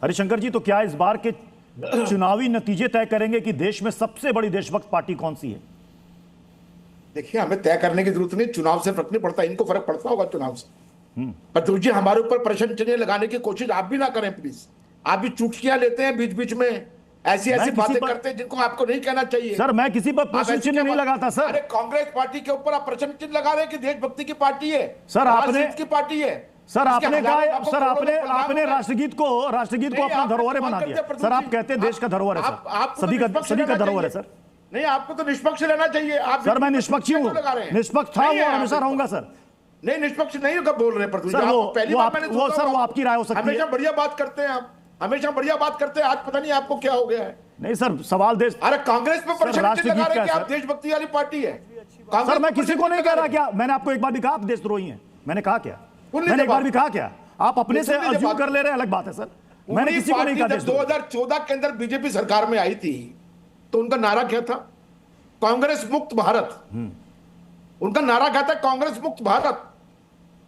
हरिशंकर जी, तो क्या इस बार के चुनावी नतीजे तय करेंगे कि देश में सबसे बड़ी देशभक्त पार्टी कौन सी है? देखिए, हमें तय करने की जरूरत नहीं, चुनाव से फर्क नहीं पड़ता, इनको फर्क पड़ता होगा चुनाव से। पर तुझे हमारे ऊपर प्रश्न चिन्ह लगाने की कोशिश आप भी ना करें प्लीज। आप भी चुटकियां लेते हैं बीच बीच में, ऐसी ऐसी बातें करते हैं जिनको आपको नहीं कहना चाहिए। सर, मैं किसी पर प्रश्न चिन्ह नहीं लगाता सर। अरे कांग्रेस पार्टी के ऊपर आप प्रश्न चिन्ह लगा रहे हैं कि देशभक्ति की पार्टी है सर, आपने की पार्टी है। सर आपने कहा, सर आपने राष्ट्रगीत को अपना धरोहर बना दिया। सर आप कहते हैं देश का धरोहर है सर, सभी का धरोहर है सर। नहीं, आपको तो निष्पक्ष रहना चाहिए। आप सर, मैं निष्पक्ष हूँ, निष्पक्ष था, वो हमेशा रहूंगा सर। नहीं, निष्पक्ष नहीं बोल रहे पर सर वो आपकी राय हो सकती है। हमेशा बढ़िया बात करते हैं आप, हमेशा बढ़िया बात करते हैं, आज पता नहीं आपको क्या हो गया है। नहीं सर, सवाल देश, अरे कांग्रेस पे प्रश्न लगा रहे हैं कि आप देशभक्ति वाली पार्टी है। सर मैं किसी को नहीं कह रहा, क्या मैंने आपको एक बार भी कहा आप देशद्रोही हैं? मैंने कहा क्या? मैंने एक बार भी कहा क्या? आप अपने से अज्यूम कर ले रहे हैं, अलग बात है सर। मैंने किसी को नहीं कहा। 2014 के अंदर बीजेपी सरकार में आई थी तो उनका नारा क्या था? कांग्रेस मुक्त भारत। उनका नारा क्या था? कांग्रेस मुक्त भारत।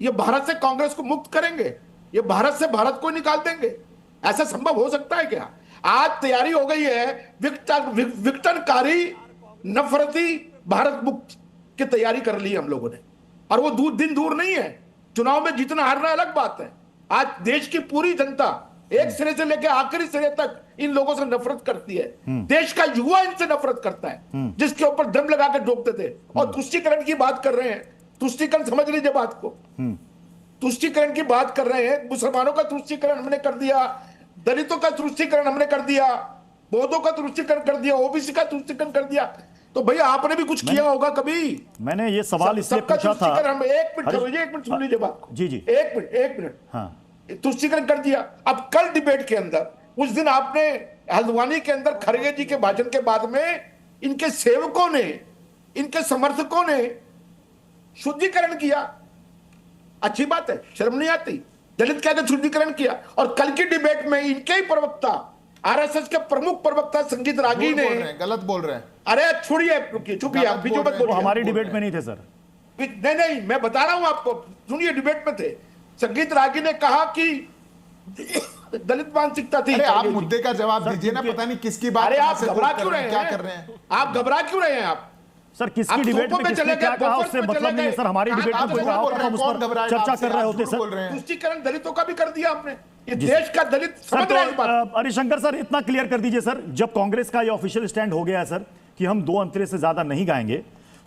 ये भारत से कांग्रेस को मुक्त करेंगे, ये भारत से भारत को निकाल देंगे। ऐसा संभव हो सकता है क्या? आज तैयारी हो गई है विघटनकारी नफरती भारत मुक्त की तैयारी कर ली हम लोगों ने, और वो दिन दूर नहीं है। चुनाव में जीतना हारना अलग बात है। आज देश की पूरी जनता एक सिरे से लेकर आखिरी सिरे तक इन लोगों से नफरत करती है। देश का युवा इनसे नफरत करता है, जिसके ऊपर दम लगा कर ठोकते थे। और तुष्टीकरण की बात कर रहे हैं। तुष्टीकरण समझ लीजिए बात को, तुष्टीकरण की बात कर रहे हैं। मुसलमानों का तुष्टीकरण हमने कर दिया, दलितों का तुष्टीकरण हमने कर दिया, बौद्धों का तुष्टीकरण कर दिया, ओबीसी का तुष्टीकरण कर दिया। तो भैया आपने भी कुछ किया होगा कभी? मैंने ये सवाल इसलिए पूछा था। एक मिनट सुन लीजिए बात को। जी जी, एक मिनट। हाँ, तुष्टीकरण कर दिया। अब कल डिबेट के अंदर, उस दिन आपने हल्द्वानी के अंदर खड़गे जी के भाषण के बाद में इनके सेवकों ने, इनके समर्थकों ने शुद्धिकरण किया। अच्छी बात है, शर्म नहीं आती? दलित कहकर शुद्धिकरण किया। और कल की डिबेट में इनके ही प्रवक्ता, आरएसएस के प्रमुख प्रवक्ता संगीत रागी ने गलत बोल रहे हैं। अरे छोड़िए, चुपिए, आप बीचों मत बोलिए। हमारी डिबेट में नहीं थे सर। नहीं, मैं बता रहा हूं आपको, सुनिए, डिबेट में थे। संगीत रागी ने कहा कि दलित मानसिकता थी। अरे आप मुद्दे का जवाब दीजिए ना, पता नहीं किसकी बात। अरे आप घबरा क्यों रहे हैं? क्या कर रहे हैं आप? घबरा क्यों रहे हैं आप? सर किसकी डिबेट में किसने क्या कहा उससे मतलब नहीं है सर। हमारी डिबेट में कोई कहा तो हम उस पर चर्चा कर रहे होते सर। तुष्टीकरण दलितों का भी कर दिया आपने। ये देश का दलित समझ रहे हैं बात। हरिशंकर सर, इतना क्लियर कर दीजिए सर, जब कांग्रेस का ये ऑफिशियल स्टैंड हो गया है सर कि हम 2 अंतरे से ज्यादा नहीं गाएंगे,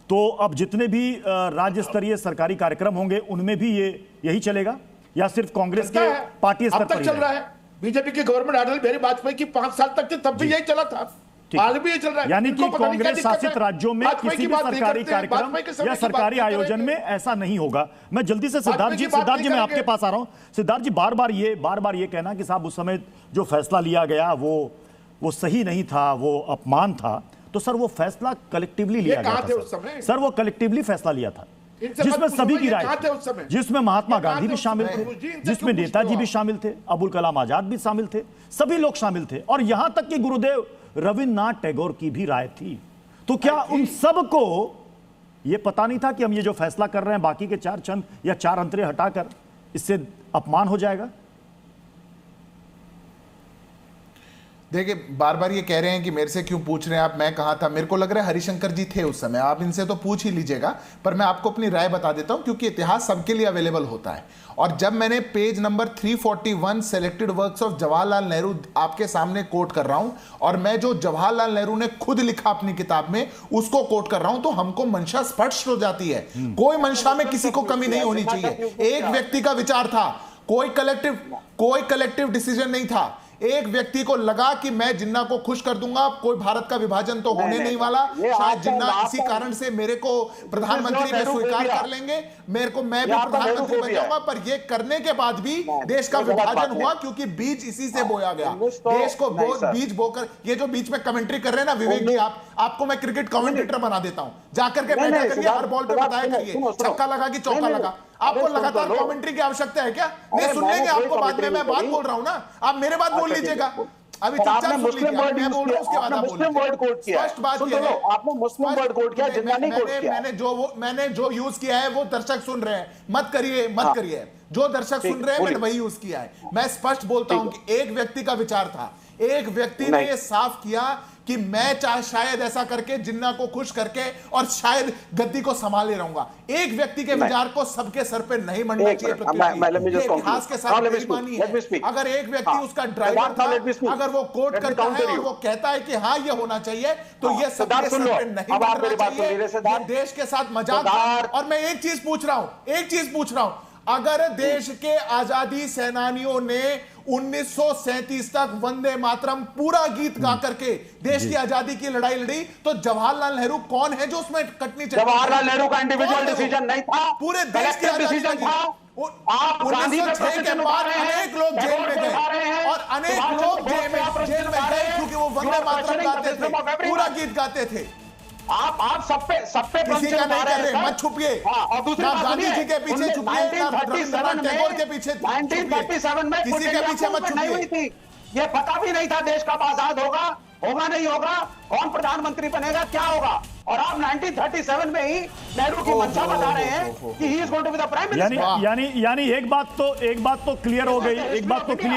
तो अब जितने भी राज्य स्तरीय सरकारी कार्यक्रम होंगे उनमें भी ये यही चलेगा या सिर्फ कांग्रेस के पार्टी स्तर पर चल रहा है? बीजेपी की गवर्नमेंट अटल बिहारी वाजपेयी की 5 साल तक थी, तब भी यही चला था, आज भी ये चल रहा है। यानी कि कांग्रेस शासित राज्यों में किसी भी सरकारी कार्यक्रम या सरकारी आयोजन में ऐसा नहीं होगा। मैं जल्दी से सिद्धार्थ जी मैं आपके पास आ रहा हूं। सिद्धार्थ जी, बार बार ये कहना कि साहब उस समय जो फैसला लिया गया वो सही नहीं था, वो अपमान था, तो सर वो फैसला कलेक्टिवली लिया गया था सर। वो कलेक्टिवली फैसला लिया था जिसमें सभी की राय थी, जिसमें महात्मा गांधी भी शामिल थे, जिसमें नेताजी भी शामिल थे, अबुल कलाम आजाद भी शामिल थे, सभी लोग शामिल थे, और यहां तक कि गुरुदेव रविन्द्रनाथ टैगोर की भी राय थी। तो क्या उन सब को यह पता नहीं था कि हम ये जो फैसला कर रहे हैं बाकी के 4 चंद या 4 अंतरे हटाकर इससे अपमान हो जाएगा? देखिए, बार बार ये कह रहे हैं कि मेरे से क्यों पूछ रहे हैं आप, मैं कहा था। मेरे को लग रहा है हरिशंकर जी थे उस समय, आप इनसे तो पूछ ही लीजिएगा, पर मैं आपको अपनी राय बता देता हूं क्योंकि इतिहास सबके लिए अवेलेबल होता है। और जब मैंने page number 341 selected works of Jawaharlal Nehru आपके सामने कोट कर रहा हूं, और मैं जो जवाहरलाल नेहरू ने खुद लिखा अपनी किताब में उसको कोट कर रहा हूं, तो हमको मंशा स्पष्ट हो जाती है। कोई मंशा में किसी को कमी नहीं होनी चाहिए। एक व्यक्ति का विचार था, कोई कलेक्टिव डिसीजन नहीं था। एक व्यक्ति को लगा कि मैं जिन्ना को खुश कर दूंगा, कोई भारत का विभाजन तो होने नहीं वाला, शायद जिन्ना इसी कारण से मेरे को प्रधानमंत्री में स्वीकार कर लेंगे, मैं भी प्रधानमंत्री बन जाऊंगा। पर ये करने के बाद भी देश का विभाजन हुआ क्योंकि बीज इसी से बोया गया। देश को बीज बोकर, ये जो बीच में कमेंट्री कर रहे हैं ना विवेक जी, आपको मैं क्रिकेट कमेंटेटर बना देता हूं, जाकर के बैठा करिए, हर बॉल पे बताया करिए छक्का लगा कि चौका लगा। आपको लगातार कमेंट्री की आवश्यकता है क्या? नहीं, सुन लेंगे आपको बाद में, मैं बात बोल रहा हूं ना, आप मेरे बात बोल लीजिएगा। अभी और चुपचाप आपने सुन मुस्लिम लीजिए, वर्ड मैं यूज बोल रहा किया, हूं, उसके बाद आपने आप मुस्लिम बोलिए। वर्ड कोट किया। स्पष्ट बात सुन यह लो, है, आपने मुस्लिम वर्ड कोट किया, जिंदा नहीं कोट किया। मैंने जो यूज किया है वो दर्शक सुन रहे हैं, मत करिए। जो दर्शक सुन रहे हैं मैंने वही यूज किया है। मैं स्पष्ट बोलता हूं कि एक व्यक्ति का विचार था, एक व्यक्ति ने ये साफ किया कि मैं चाहे शायद ऐसा करके जिन्ना को खुश करके और शायद गद्दी को संभाले रहूंगा। एक व्यक्ति के विचार को सबके सर पे नहीं मंडना चाहिए। इतिहास के साथ बेईमानी है। अगर एक व्यक्ति उसका ड्राइवर था, अगर वो कोट करता है और वो कहता है कि हाँ ये होना चाहिए, तो ये सबके सर पे नहीं मंडना चाहिए। ये देश के साथ मजाक है। और मैं एक चीज पूछ रहा हूं, अगर देश के आजादी सेनानियों ने 1937 तक वंदे मातरम पूरा गीत गा करके देश की आजादी की लड़ाई लड़ी, तो जवाहरलाल नेहरू कौन है जो उसमें कटनी चाहिए? जवाहरलाल नेहरू का इंडिविजुअल डिसीजन नहीं था, पूरे देश की डिसीजन था। आप 1906 के बाद अनेक लोग जेल में गए और अनेक लोग जेल में गए क्योंकि वो वंदे मातरम गाते थे, पूरा गीत गाते थे। आप सब पे किसी का नहीं कर रहे, मत छुपिए। और दूसरी बात, गांधी जी के पीछे छुपिए, रविंद्रनाथ टैगोर के पीछे 1937 में किसी के पीछे मत नहीं हुई छुपिए। थी। ये पता भी नहीं था देश कब आजाद होगा नहीं होगा, कौन प्रधानमंत्री बनेगा, क्या होगा। और आप 1937 में ही नेहरू की मंशा बता रहे हैं कि he is going to be the prime minister. यानी एक बात तो क्लियर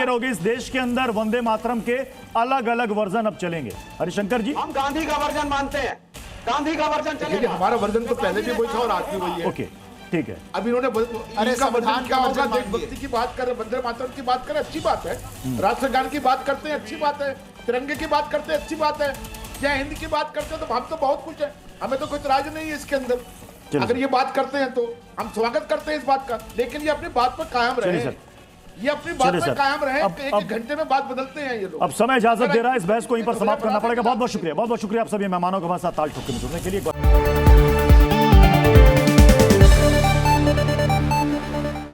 हो गई, इस देश के अंदर वंदे मातरम के अलग अलग वर्जन अब चलेंगे। हरिशंकर जी, हम गांधी का वर्जन मानते हैं, गांधी का वर्जन चलेगा। हमारा वर्जन तो पहले भी वही था और आज भी वही है। ओके, ठीक है। अब इन्होंने अरे इनका वर्जन संविधान क्या का होगा, वर्जन देशभक्ति की बात कर रहे, वंदे मातरम की बात करें, अच्छी बात है। राष्ट्रगान की बात करते हैं, अच्छी बात है। तिरंगे की बात करते हैं, अच्छी बात है। जय हिंद की बात करते हैं, तो हम तो बहुत कुछ है, हमें तो कोई इतराज नहीं है इसके अंदर। अगर ये बात करते हैं तो हम स्वागत करते हैं इस बात का, लेकिन ये अपनी बात पर कायम रहे, ये अपनी बात पर कायम रहे। एक घंटे में बात बदलते हैं ये लोग। अब समय इजाजत दे रहा है, इस बहस को यहीं पर समाप्त करना पड़ेगा। बहुत बहुत शुक्रिया आप सभी मेहमानों के साथ ताल ठोक के जुड़ने के लिए।